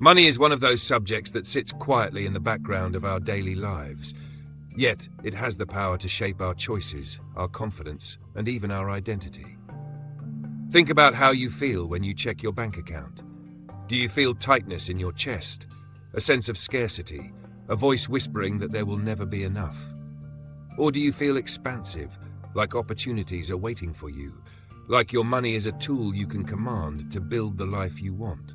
Money is one of those subjects that sits quietly in the background of our daily lives, yet it has the power to shape our choices, our confidence, and even our identity. Think about how you feel when you check your bank account. Do you feel tightness in your chest, a sense of scarcity, a voice whispering that there will never be enough? Or do you feel expansive, like opportunities are waiting for you, like your money is a tool you can command to build the life you want?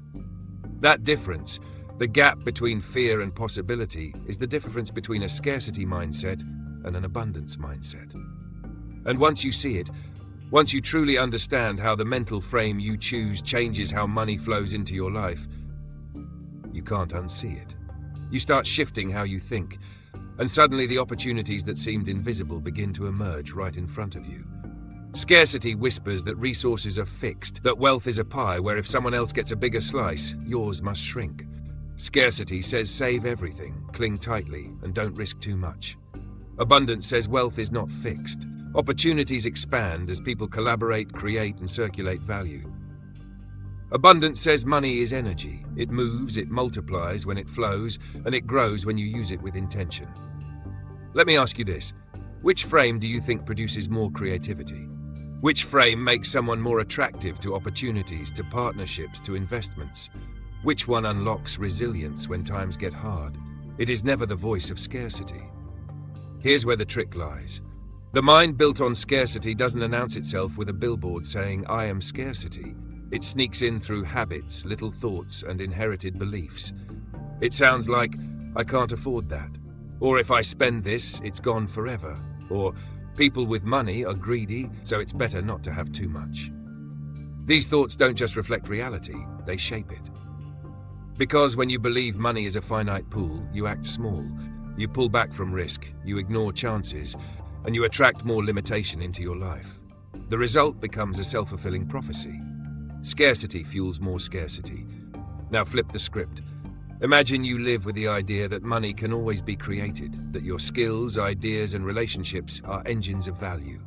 That difference, the gap between fear and possibility, is the difference between a scarcity mindset and an abundance mindset. And once you see it, once you truly understand how the mental frame you choose changes how money flows into your life, you can't unsee it. You start shifting how you think, and suddenly the opportunities that seemed invisible begin to emerge right in front of you. Scarcity whispers that resources are fixed, that wealth is a pie where if someone else gets a bigger slice, yours must shrink. Scarcity says save everything, cling tightly, and don't risk too much. Abundance says wealth is not fixed. Opportunities expand as people collaborate, create, and circulate value. Abundance says money is energy. It moves, it multiplies when it flows, and it grows when you use it with intention. Let me ask you this. Which frame do you think produces more creativity? Which frame makes someone more attractive to opportunities, to partnerships, to investments? Which one unlocks resilience when times get hard? It is never the voice of scarcity. Here's where the trick lies. The mind built on scarcity doesn't announce itself with a billboard saying, "I am scarcity." It sneaks in through habits, little thoughts, and inherited beliefs. It sounds like, "I can't afford that," or "If I spend this, it's gone forever," or "People with money are greedy, so it's better not to have too much." These thoughts don't just reflect reality, they shape it. Because when you believe money is a finite pool, you act small. You pull back from risk, you ignore chances, and you attract more limitation into your life. The result becomes a self-fulfilling prophecy. Scarcity fuels more scarcity. Now flip the script. Imagine you live with the idea that money can always be created, that your skills, ideas, and relationships are engines of value.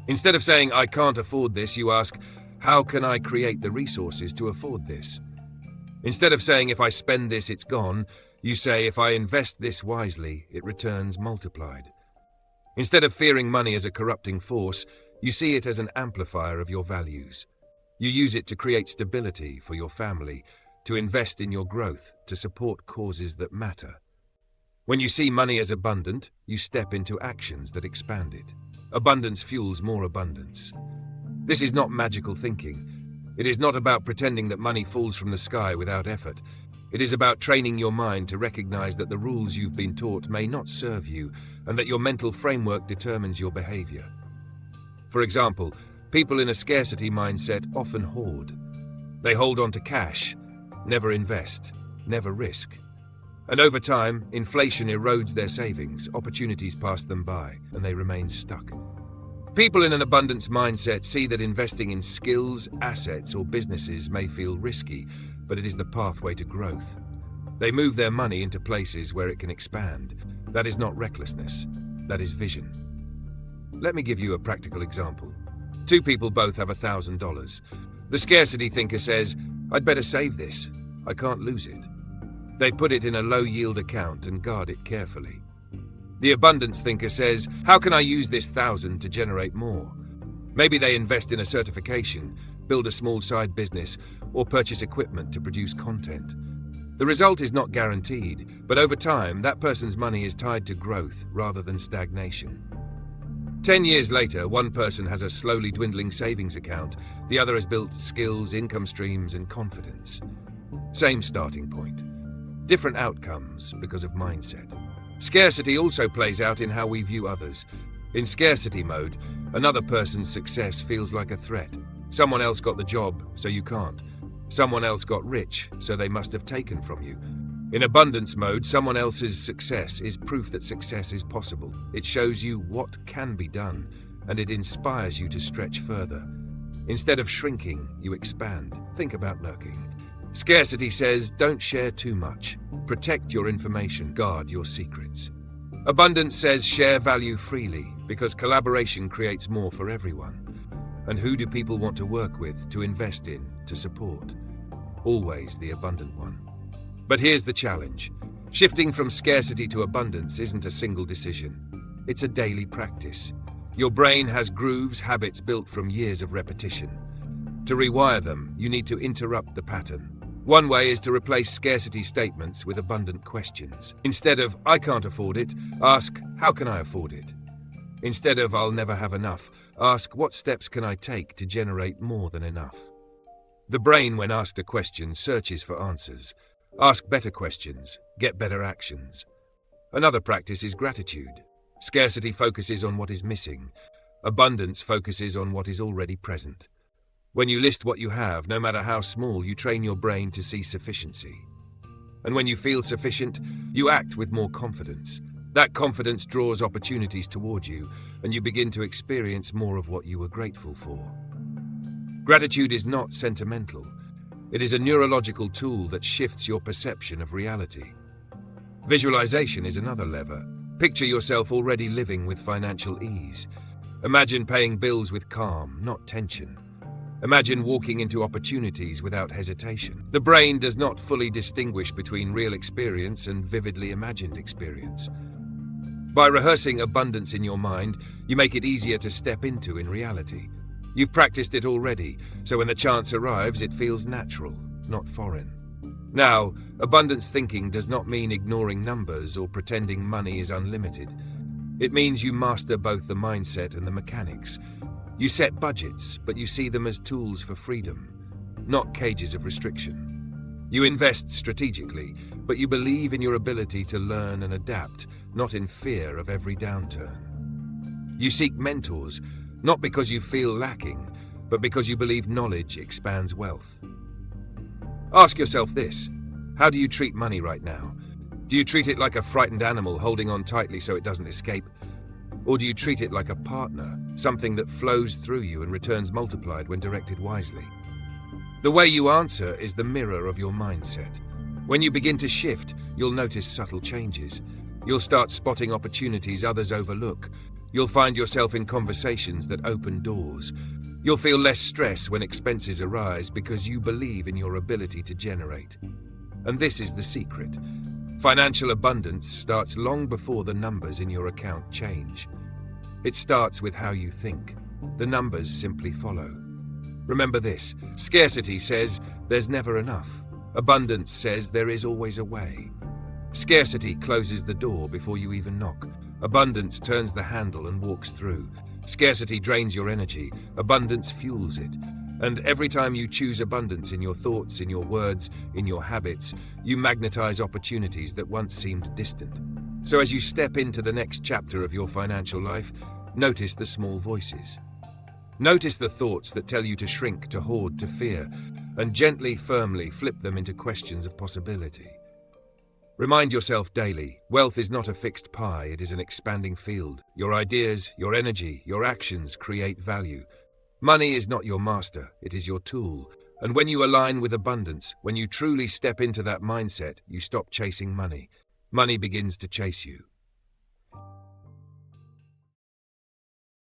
Instead of saying, "I can't afford this," you ask, "How can I create the resources to afford this?" Instead of saying, "If I spend this, it's gone," you say, "If I invest this wisely, it returns multiplied." Instead of fearing money as a corrupting force, you see it as an amplifier of your values. You use it to create stability for your family, to invest in your growth, to support causes that matter. When you see money as abundant, you step into actions that expand it. Abundance fuels more abundance. This is not magical thinking. It is not about pretending that money falls from the sky without effort. It is about training your mind to recognize that the rules you've been taught may not serve you, and that your mental framework determines your behavior. For example, people in a scarcity mindset often hoard. They hold on to cash, never invest, never risk. And over time, inflation erodes their savings, opportunities pass them by, and they remain stuck. People in an abundance mindset see that investing in skills, assets, or businesses may feel risky, but it is the pathway to growth. They move their money into places where it can expand. That is not recklessness, that is vision. Let me give you a practical example. Two people both have $1,000. The scarcity thinker says, "I'd better save this. I can't lose it." They put it in a low-yield account and guard it carefully. The abundance thinker says, "How can I use this 1,000 to generate more?" Maybe they invest in a certification, build a small side business, or purchase equipment to produce content. The result is not guaranteed, but over time, that person's money is tied to growth rather than stagnation. 10 years later, one person has a slowly dwindling savings account, the other has built skills, income streams, and confidence. Same starting point. Different outcomes because of mindset. Scarcity also plays out in how we view others. In scarcity mode, another person's success feels like a threat. Someone else got the job, so you can't. Someone else got rich, so they must have taken from you. In abundance mode, someone else's success is proof that success is possible. It shows you what can be done, and it inspires you to stretch further. Instead of shrinking, you expand. Think about lurking. Scarcity says, don't share too much. Protect your information, guard your secrets. Abundance says share value freely, because collaboration creates more for everyone. And who do people want to work with, to invest in, to support? Always the abundant one. But here's the challenge. Shifting from scarcity to abundance isn't a single decision. It's a daily practice. Your brain has grooves, habits built from years of repetition. To rewire them, you need to interrupt the pattern. One way is to replace scarcity statements with abundant questions. Instead of, "I can't afford it," ask, "How can I afford it?" Instead of, "I'll never have enough," ask, "What steps can I take to generate more than enough?" The brain, when asked a question, searches for answers. Ask better questions, get better actions. Another practice is gratitude. Scarcity focuses on what is missing. Abundance focuses on what is already present. When you list what you have, no matter how small, you train your brain to see sufficiency. And when you feel sufficient, you act with more confidence. That confidence draws opportunities toward you, and you begin to experience more of what you were grateful for. Gratitude is not sentimental. It is a neurological tool that shifts your perception of reality. Visualization is another lever. Picture yourself already living with financial ease. Imagine paying bills with calm, not tension. Imagine walking into opportunities without hesitation. The brain does not fully distinguish between real experience and vividly imagined experience. By rehearsing abundance in your mind, you make it easier to step into in reality. You've practiced it already, so when the chance arrives, it feels natural, not foreign. Now, abundance thinking does not mean ignoring numbers or pretending money is unlimited. It means you master both the mindset and the mechanics. You set budgets, but you see them as tools for freedom, not cages of restriction. You invest strategically, but you believe in your ability to learn and adapt, not in fear of every downturn. You seek mentors, not because you feel lacking, but because you believe knowledge expands wealth. Ask yourself this: how do you treat money right now? Do you treat it like a frightened animal holding on tightly so it doesn't escape? Or do you treat it like a partner, something that flows through you and returns multiplied when directed wisely? The way you answer is the mirror of your mindset. When you begin to shift, you'll notice subtle changes. You'll start spotting opportunities others overlook. You'll find yourself in conversations that open doors. You'll feel less stress when expenses arise because you believe in your ability to generate. And this is the secret. Financial abundance starts long before the numbers in your account change. It starts with how you think. The numbers simply follow. Remember this: scarcity says there's never enough. Abundance says there is always a way. Scarcity closes the door before you even knock. Abundance turns the handle and walks through. Scarcity drains your energy. Abundance fuels it. And every time you choose abundance in your thoughts, in your words, in your habits, you magnetize opportunities that once seemed distant. So as you step into the next chapter of your financial life, notice the small voices. Notice the thoughts that tell you to shrink, to hoard, to fear, and gently, firmly flip them into questions of possibility. Remind yourself daily, wealth is not a fixed pie, it is an expanding field. Your ideas, your energy, your actions create value. Money is not your master, it is your tool. And when you align with abundance, when you truly step into that mindset, you stop chasing money. Money begins to chase you.